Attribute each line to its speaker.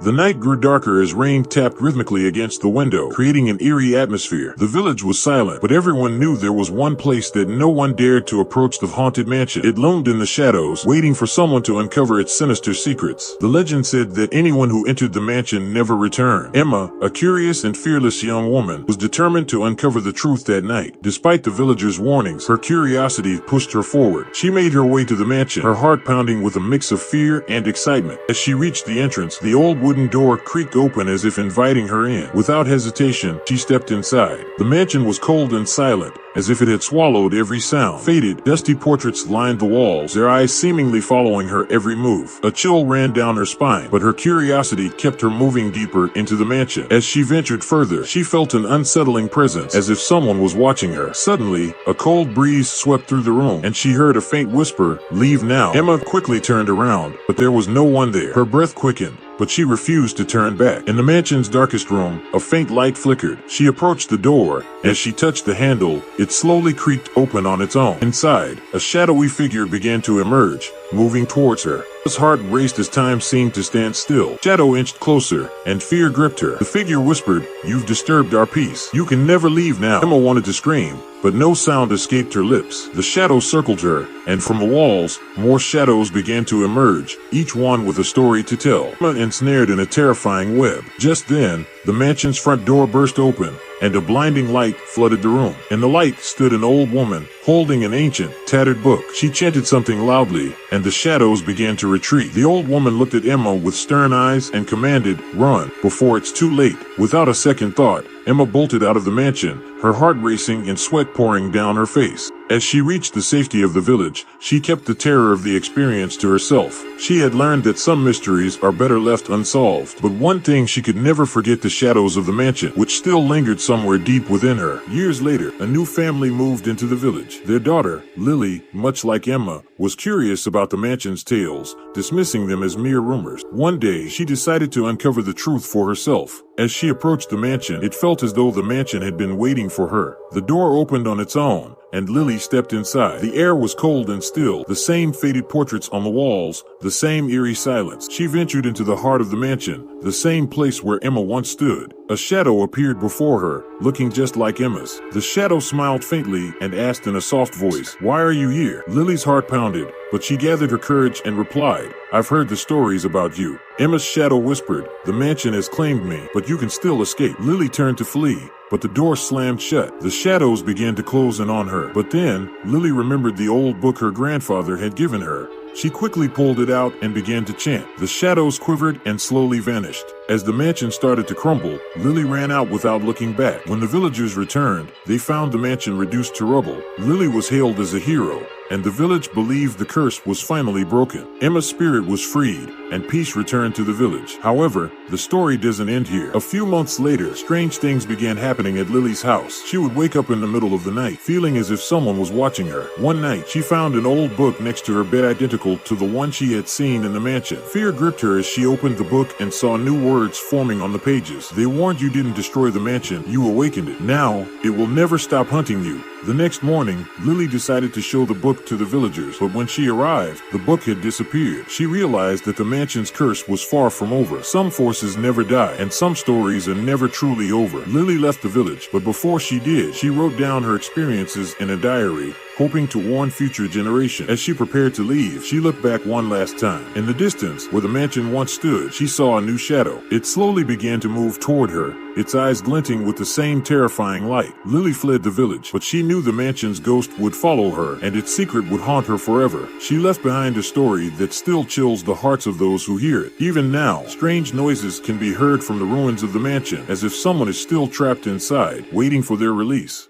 Speaker 1: The night grew darker as rain tapped rhythmically against the window, creating an eerie atmosphere. The village was silent, but everyone knew there was one place that no one dared to approach: the haunted mansion. It loomed in the shadows, waiting for someone to uncover its sinister secrets. The legend said that anyone who entered the mansion never returned. Emma, a curious and fearless young woman, was determined to uncover the truth that night. Despite the villagers' warnings, her curiosity pushed her forward. She made her way to the mansion, her heart pounding with a mix of fear and excitement. As she reached the entrance, the old wooden door creaked open as if inviting her in. Without hesitation, she stepped inside. The mansion was cold and silent, as if it had swallowed every sound. Faded, dusty portraits lined the walls, their eyes seemingly following her every move. A chill ran down her spine, but her curiosity kept her moving deeper into the mansion. As she ventured further, she felt an unsettling presence, as if someone was watching her. Suddenly, a cold breeze swept through the room, and she heard a faint whisper, "Leave now." Emma quickly turned around, but there was no one there. Her breath quickened, but she refused to turn back. In the mansion's darkest room, a faint light flickered. She approached the door. As she touched the handle, it slowly creaked open on its own. Inside, a shadowy figure began to emerge, moving towards her. His heart raced as time seemed to stand still. Shadow inched closer, and fear gripped her. The figure whispered, "You've disturbed our peace. You can never leave now." Emma wanted to scream, but no sound escaped her lips. The shadow circled her, and from the walls, more shadows began to emerge, each one with a story to tell. Emma ensnared in a terrifying web. Just then, the mansion's front door burst open, and a blinding light flooded the room. In the light stood an old woman, holding an ancient, tattered book. She chanted something loudly, and the shadows began to retreat. The old woman looked at Emma with stern eyes and commanded, "Run, before it's too late." Without a second thought, Emma bolted out of the mansion, her heart racing and sweat pouring down her face. As she reached the safety of the village, she kept the terror of the experience to herself. She had learned that some mysteries are better left unsolved, but one thing she could never forget: the shadows of the mansion, which still lingered somewhere deep within her. Years later, a new family moved into the village. Their daughter, Lily, much like Emma, was curious about the mansion's tales, dismissing them as mere rumors. One day, she decided to uncover the truth for herself. As she approached the mansion, it felt as though the mansion had been waiting for her. The door opened on its own, and Lily stepped inside. The air was cold and still, the same faded portraits on the walls, the same eerie silence. She ventured into the heart of the mansion, the same place where Emma once stood. A shadow appeared before her, looking just like Emma's. The shadow smiled faintly and asked in a soft voice, "Why are you here?" Lily's heart pounded, but she gathered her courage and replied, "I've heard the stories about you." Emma's shadow whispered, "The mansion has claimed me, but you can still escape." Lily turned to flee, but the door slammed shut. The shadows began to close in on her. But then, Lily remembered the old book her grandfather had given her. She quickly pulled it out and began to chant. The shadows quivered and slowly vanished. As the mansion started to crumble, Lily ran out without looking back. When the villagers returned, they found the mansion reduced to rubble. Lily was hailed as a hero, and the village believed the curse was finally broken. Emma's spirit was freed, and peace returned to the village. However, the story doesn't end here. A few months later, strange things began happening at Lily's house. She would wake up in the middle of the night, feeling as if someone was watching her. One night, she found an old book next to her bed identical to the one she had seen in the mansion. Fear gripped her as she opened the book and saw new words forming on the pages. They warned you didn't destroy the mansion, you awakened it. Now, it will never stop hunting you. The next morning, Lily decided to show the book to the villagers, but when she arrived, the book had disappeared. She realized that the mansion's curse was far from over. Some forces never die, and some stories are never truly over. Lily left the village, but before she did, she wrote down her experiences in a diary, hoping to warn future generations. As she prepared to leave, she looked back one last time. In the distance, where the mansion once stood, she saw a new shadow. It slowly began to move toward her, its eyes glinting with the same terrifying light. Lily fled the village, but she knew the mansion's ghost would follow her, and its secret would haunt her forever. She left behind a story that still chills the hearts of those who hear it. Even now, strange noises can be heard from the ruins of the mansion, as if someone is still trapped inside, waiting for their release.